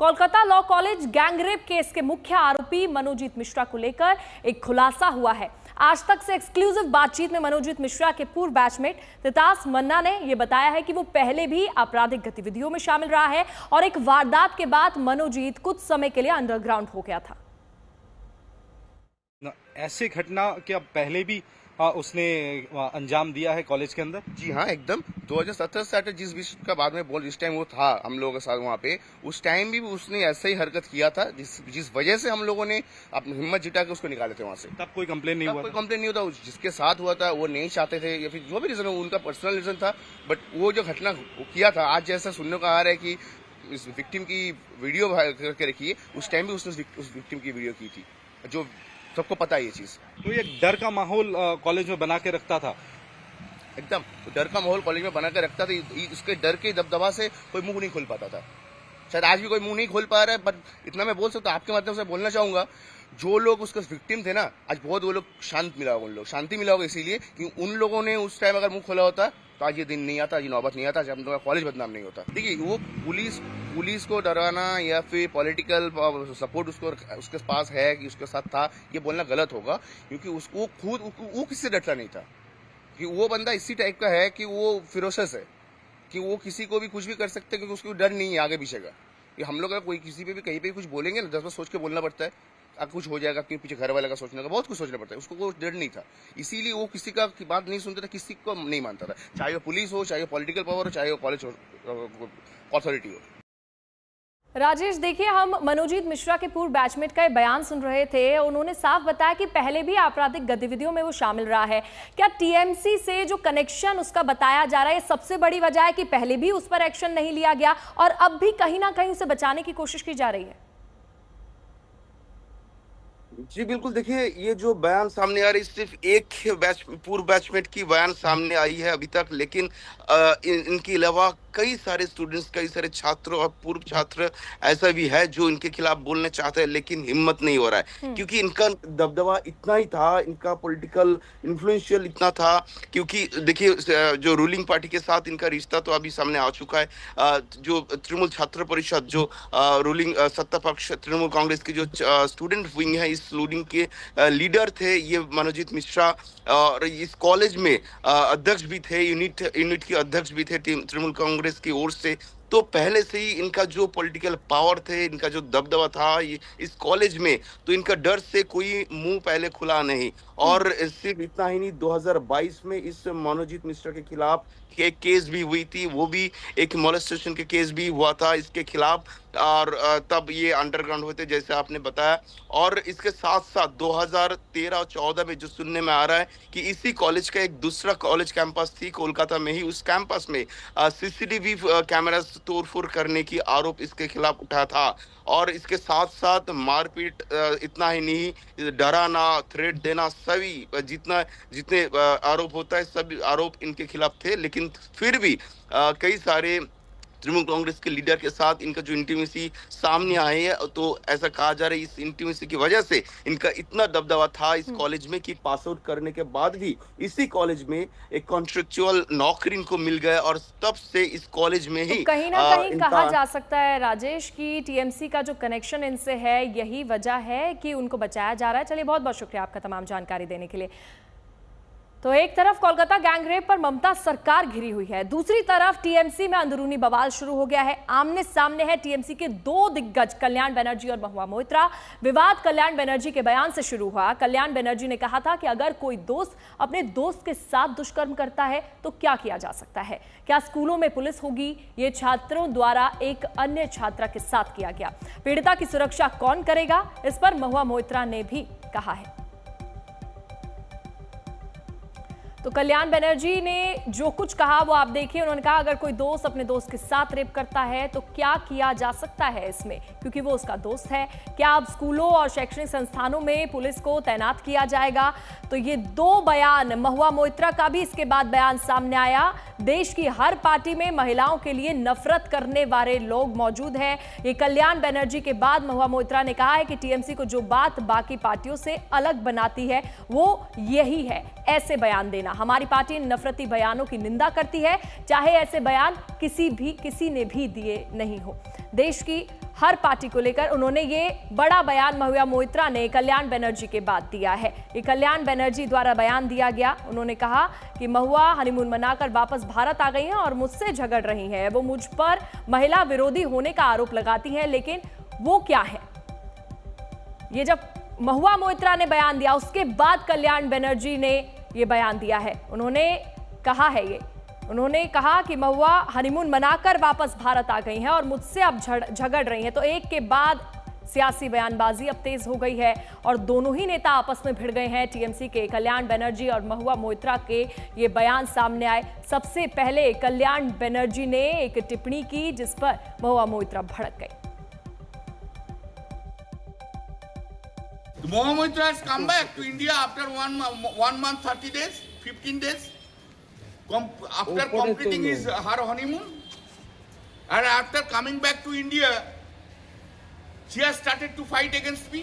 Kolkata law college gangrape case के मुख्य आरोपी मनोजीत मिश्रा को लेकर एक खुलासा हुआ है। आज तक से एक्सक्लूसिव बातचीत में मनोजीत मिश्रा के पूर्व बैचमेट तितास मन्ना ने यह बताया है कि वो पहले भी आपराधिक गतिविधियों में शामिल रहा है और एक वारदात के बाद मनोजीत कुछ समय के लिए अंडरग्राउंड हो गया था। ऐसी घटना क्या पहले भी उसने अंजाम दिया है कॉलेज के अंदर? जी हाँ, एकदम 2017 से जिस विषय का बाद में बोल जिस टाइम वो था हम लोगों के साथ वहाँ पे, उस टाइम भी उसने ऐसे ही हरकत किया था जिस वजह से हम लोगों ने अपनी हिम्मत जुटा के उसको निकाले थे वहाँ से। तब कोई कंप्लेन नहीं हुआ? कोई कंप्लेन नहीं होता। जिसके साथ हुआ था वो नहीं चाहते थे या फिर जो भी रीजन हो, उनका पर्सनल रीजन था। बट वो जो घटना किया था, आज जैसा सुनने को आ रहा है कि इस विक्टिम की वीडियो करके रखी है, उस टाइम भी उसने उस विक्टिम की वीडियो की थी, जो सबको पता है ये चीज। तो ये डर का माहौल कॉलेज में बना के रखता था? एकदम डर का माहौल कॉलेज में बना के रखता था। इसके डर के दबदबा से कोई मुंह नहीं खोल पाता था। शायद आज भी कोई मुंह नहीं खोल पा रहा है, बट इतना मैं बोल सकता हूँ, आपके माध्यम से बोलना चाहूंगा, जो लोग उसके विक्टिम थे ना, आज बहुत वो लोग शांति मिला होगा इसीलिए कि उन लोगों ने उस टाइम अगर मुंह खोला होता तो आज ये दिन नहीं आता, आज ये नौबत नहीं आता, जब हम लोग का कॉलेज बदनाम नहीं होता। देखिए, वो पुलिस को डराना या फिर पॉलिटिकल सपोर्ट उसके पास है कि उसके साथ था, ये बोलना गलत होगा, क्योंकि उसको खुद वो किसी से डरता नहीं था। कि वो बंदा इसी टाइप का है कि वो फिरोशस है, कि वो किसी को भी कुछ भी कर सकते हैं, क्योंकि उसको डर नहीं है आगे पीछे का। कि हम लोग कोई किसी पे भी कहीं पे भी कुछ बोलेंगे ना, 10 बार सोच के बोलना पड़ता है। अब कुछ हो जाएगा, क्योंकि पीछे घर वाले का सोचने का बहुत कुछ सोचना पड़ता है। उसको कोई डर नहीं था, इसीलिए वो किसी का की बात नहीं सुनता था, किसी को नहीं मानता था, चाहे वो पुलिस हो, चाहे वो पॉलिटिकल पावर हो, चाहे वो कॉलेज अथॉरिटी हो। राजेश, देखिए, हम मनोजीत मिश्रा के पूर्व बैचमेट का बयान सुन रहे थे। उन्होंने साफ बताया कि पहले भी आपराधिक गतिविधियों में वो शामिल रहा है। क्या टीएमसी से जो कनेक्शन उसका बताया जा रहा है, ये सबसे बड़ी वजह है कि पहले भी उस पर एक्शन नहीं लिया गया और अब भी कहीं ना कहीं उसे बचाने की कोशिश की जा रही है? जी बिल्कुल, देखिए, ये जो बयान सामने आ रही, सिर्फ एक पूर्व बैचमेट की बयान सामने आई है अभी तक, लेकिन इनके अलावा कई सारे स्टूडेंट्स, कई सारे छात्र और पूर्व छात्र ऐसा भी है जो इनके खिलाफ बोलना चाहते हैं, लेकिन हिम्मत नहीं हो रहा है, क्योंकि इनका दबदबा इतना ही था, इनका पॉलिटिकल इन्फ्लुएंशियल इतना था। क्योंकि देखिए, जो रूलिंग पार्टी के साथ इनका रिश्ता तो अभी सामने आ चुका है। जो तृणमूल छात्र परिषद, जो रूलिंग सत्ता पक्ष तृणमूल कांग्रेस की जो स्टूडेंट विंग है, इस रूलिंग के लीडर थे ये मनोजीत मिश्रा, और इस कॉलेज में अध्यक्ष भी थे, यूनिट के अध्यक्ष भी थे तृणमूल कांग्रेस की ओर से। तो पहले से ही इनका जो पॉलिटिकल पावर थे, इनका जो दबदबा था इस कॉलेज में, तो इनका डर से कोई मुंह पहले खुला नहीं। और सिर्फ इतना ही नहीं, 2022 में इस मनोजीत मिश्रा के खिलाफ एक केस भी हुई थी, वो भी एक मोलेस्टेशन के केस भी हुआ था इसके खिलाफ, और तब ये अंडरग्राउंड हुए थे जैसे आपने बताया। और इसके साथ साथ 2013 और 14 में जो सुनने में आ रहा है कि इसी कॉलेज का एक दूसरा कॉलेज कैंपस थी कोलकाता में ही, उस कैंपस में सीसीटीवी कैमरा तोड़फोड़ करने की आरोप इसके खिलाफ उठा था। और इसके साथ साथ मारपीट, इतना ही नहीं, डराना, थ्रेट देना, सभी जितने आरोप होता है, सब आरोप इनके खिलाफ थे। लेकिन फिर भी कई सारे तृणमूल कांग्रेस के लीडर के साथ इनका जो इंटीमेसी सामने आए है, तो ऐसा कहा जा रहा है इस इंटीमेसी की वजह से इनका इतना दबदबा था इस कॉलेज में कि पास आउट करने के बाद भी इसी कॉलेज में एक कॉन्ट्रेक्चुअल नौकरी इनको मिल गया, और तब से इस कॉलेज में ही तो कहीं ना कहीं कहा जा सकता है राजेश की टीएमसी का जो कनेक्शन इनसे है, यही वजह है कि उनको बचाया जा रहा है। चलिए, बहुत बहुत शुक्रिया आपका तमाम जानकारी देने के लिए। तो एक तरफ कोलकाता गैंगरेप पर ममता सरकार घिरी हुई है, दूसरी तरफ टीएमसी में अंदरूनी बवाल शुरू हो गया है। आमने सामने है टीएमसी के दो दिग्गज कल्याण बनर्जी और महुआ मोइत्रा। विवाद कल्याण बनर्जी के बयान से शुरू हुआ। कल्याण बनर्जी ने कहा था कि अगर कोई दोस्त अपने दोस्त के साथ दुष्कर्म करता है तो क्या किया जा सकता है, क्या स्कूलों में पुलिस होगी? ये छात्रों द्वारा एक अन्य छात्रा के साथ किया गया। पीड़िता की सुरक्षा कौन करेगा, इस पर महुआ मोइत्रा ने भी कहा है। तो कल्याण बनर्जी ने जो कुछ कहा वो आप देखिए। उन्होंने कहा अगर कोई दोस्त अपने दोस्त के साथ रेप करता है तो क्या किया जा सकता है इसमें, क्योंकि वो उसका दोस्त है। क्या अब स्कूलों और शैक्षणिक संस्थानों में पुलिस को तैनात किया जाएगा? तो ये दो बयान, महुआ मोइत्रा का भी इसके बाद बयान सामने आया। देश की हर पार्टी में महिलाओं के लिए नफरत करने वाले लोग मौजूद हैं। ये कल्याण बनर्जी के बाद महुआ मोइत्रा ने कहा है कि टीएमसी को जो बात बाकी पार्टियों से अलग बनाती है वो यही है, ऐसे बयान देना। हमारी पार्टी नफरती बयानों की निंदा करती है, चाहे ऐसे बयान किसी ने भी दिए नहीं हो। देश की हर पार्टी को लेकर उन्होंने ये बड़ा बयान महुआ मोइत्रा ने कल्याण बनर्जी के बाद दिया है। ये कल्याण बनर्जी द्वारा बयान दिया गया। उन्होंने कहा कि महुआ हनीमून मनाकर वापस भारत आ गई हैं और मुझसे झगड़ रही हैं। वो मुझ पर महिला विरोधी होने का आरोप लगाती हैं, लेकिन वो क्या है? ये जब महुआ मोइत्रा ने बयान दिया, उसके बाद कल्याण बनर्जी ने ये बयान दिया है। उन्होंने कहा कि महुआ हनीमून मनाकर वापस भारत आ गई हैं और मुझसे अब झगड़ रही हैं। तो एक के बाद सियासी बयानबाजी अब तेज हो गई है और दोनों ही नेता आपस में भिड़ गए हैं। टीएमसी के कल्याण बनर्जी और महुआ मोइत्रा के ये बयान सामने आए। सबसे पहले कल्याण बनर्जी ने एक टिप्पणी की जिस पर महुआ मोइत्रा भड़क गई। Mahua Moitra has come back to India after 1 month, 30 days, 15 days, after completing her honeymoon, and after coming back to India, she has started to fight against me.